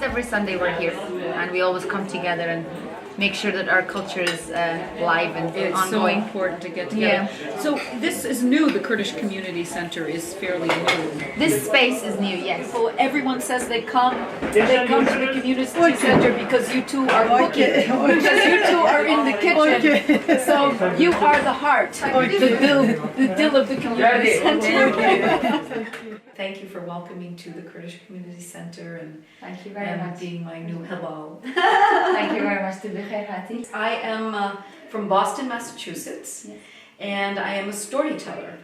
every Sunday we're here, and we always come together and make sure that our culture is live and It's ongoing. so important to get together. Yeah. So this is new. The Kurdish Community Center is fairly new. This space is new, yes. So everyone says they come to the community center because you two are cooking, because you two are in the kitchen. So you are the heart, the dill of the community center. Thank you for welcoming to the Kurdish Community Center and Thank you very much. being my new halal. Thank you very much to Bikhair Hati. I am from Boston, Massachusetts, Yes. and I am a storyteller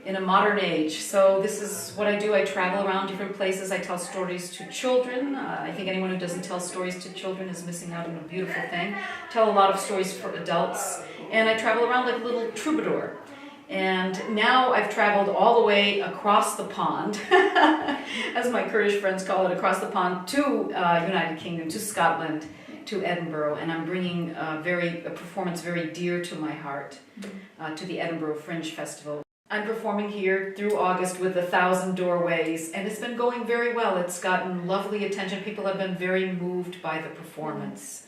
in a modern age. So this is what I do. I travel around different places. I tell stories to children. I think anyone who doesn't tell stories to children is missing out on a beautiful thing. Tell a lot of stories for adults, and I travel around like a little troubadour. And now I've traveled all the way across the pond, as my Kurdish friends call it, across the pond to United Kingdom, to Scotland, to Edinburgh, and I'm bringing a performance very dear to my heart, to the Edinburgh Fringe Festival. I'm performing here through August with 1,000 doorways, and it's been going very well. It's gotten lovely attention. People have been very moved by the performance.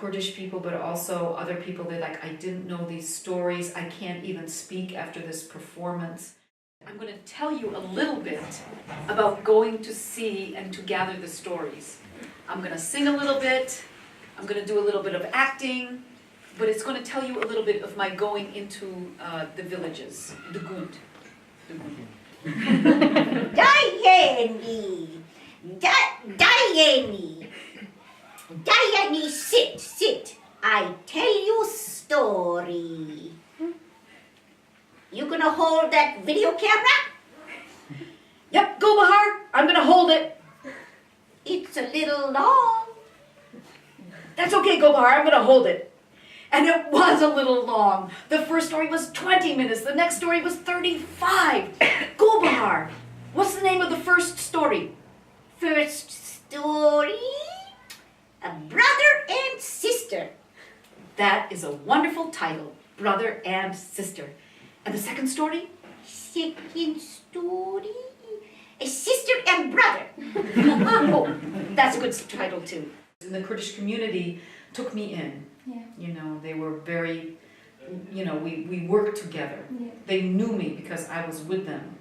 Kurdish people, but also other people, they're like, I didn't know these stories. I can't even speak after this performance. I'm going to tell you a little bit about going to see and to gather the stories. I'm going to sing a little bit. I'm going to do a little bit of acting, but it's going to tell you a little bit of my going into the villages, the Gund. Diane, sit. I tell you story. You gonna hold that video camera? Yep, go Bahar. I'm going to hold it. It's a little long. That's okay, go Bahar. I'm going to hold it. And it was a little long. The first story was 20 minutes. The next story was 35. Go Bahar. What's the name of the first story? First story, a brother and sister. That is a wonderful title, Brother and Sister. And the second story? Second story, a sister and brother. Oh, that's a good title too. And the Kurdish community took me in. Yeah. You know, they were very, we worked together. Yeah. They knew me because I was with them.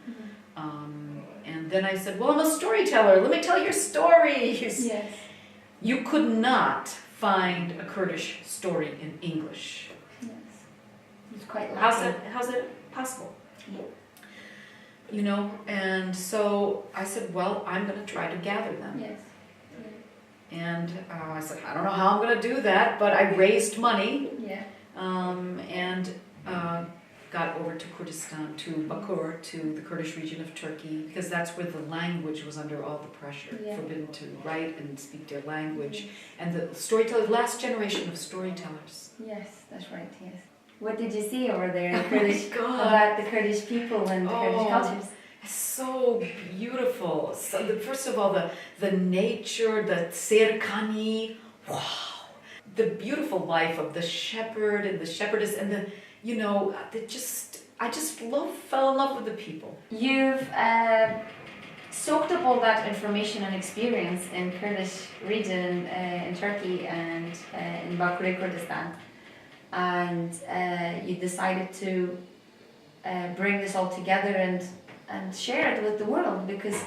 And then I said, well, I'm a storyteller. Let me tell your stories. Yes. You could not find a Kurdish story in English. Yes. It's quite How's that possible? Yeah. You know, and so I said, well, I'm going to try to gather them. Yes. And I said, I don't know how I'm going to do that, but I raised money Yeah. and got over to Kurdistan, to Bakur, to the Kurdish region of Turkey, because that's where the language was under all the pressure, Yeah. forbidden to write and speak their language. And the storytellers, last generation of storytellers. Yes, that's right, yes. What did you see over there in Oh my Kurdish, God. about the Kurdish people and the Kurdish cultures? It's so beautiful. So first of all, the nature, the serkani, wow. The beautiful life of the shepherd and the shepherdess and the, I just fell in love with the people. You've soaked up all that information and experience in Kurdish region in Turkey and in Bakur, Kurdistan, and you decided to bring this all together and share it with the world, because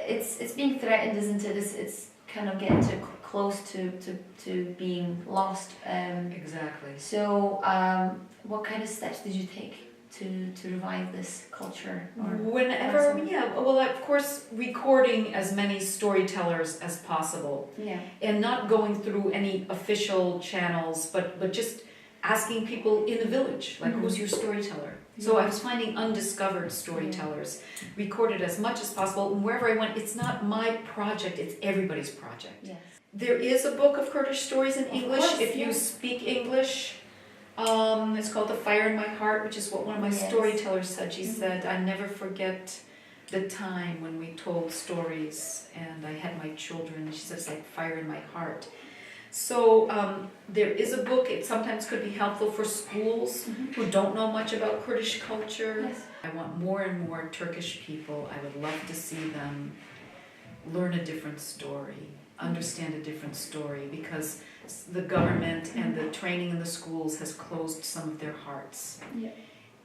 it's being threatened, isn't it? It's kind of getting too close to being lost. Exactly. So, what kind of steps did you take to revive this culture? Whenever, well, of course, recording as many storytellers as possible, and not going through any official channels, but just asking people in the village, like, who's your storyteller? So I was finding undiscovered storytellers, recorded as much as possible, and wherever I went, it's not my project, it's everybody's project. Yes. There is a book of Kurdish stories in English, course, if you speak English. It's called The Fire in My Heart, which is what one of my storytellers said. She said, I never forget the time when we told stories and I had my children. She said, it's like fire in my heart. So there is a book. It sometimes could be helpful for schools who don't know much about Kurdish culture. Yes. I want more and more Turkish people. I would love to see them learn a different story, understand a different story, because the government and the training in the schools has closed some of their hearts. Yeah.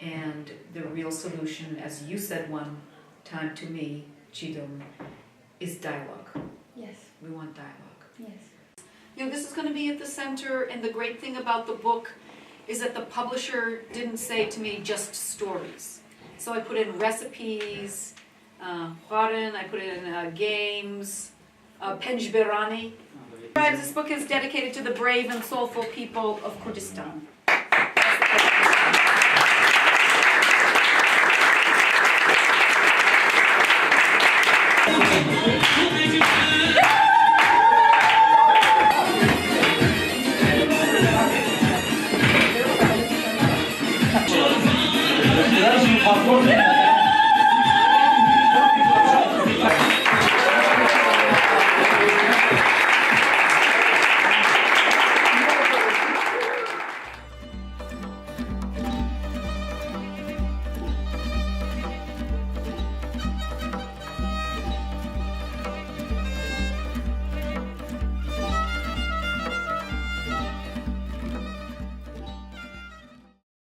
And the real solution, as you said one time to me, Chidum, is dialogue. Yes. We want dialogue. Yes. You know, this is going to be at the center, and the great thing about the book is that the publisher didn't say to me just stories. So I put in recipes, I put in games, Penjberani. This book is dedicated to the brave and soulful people of Kurdistan. Patron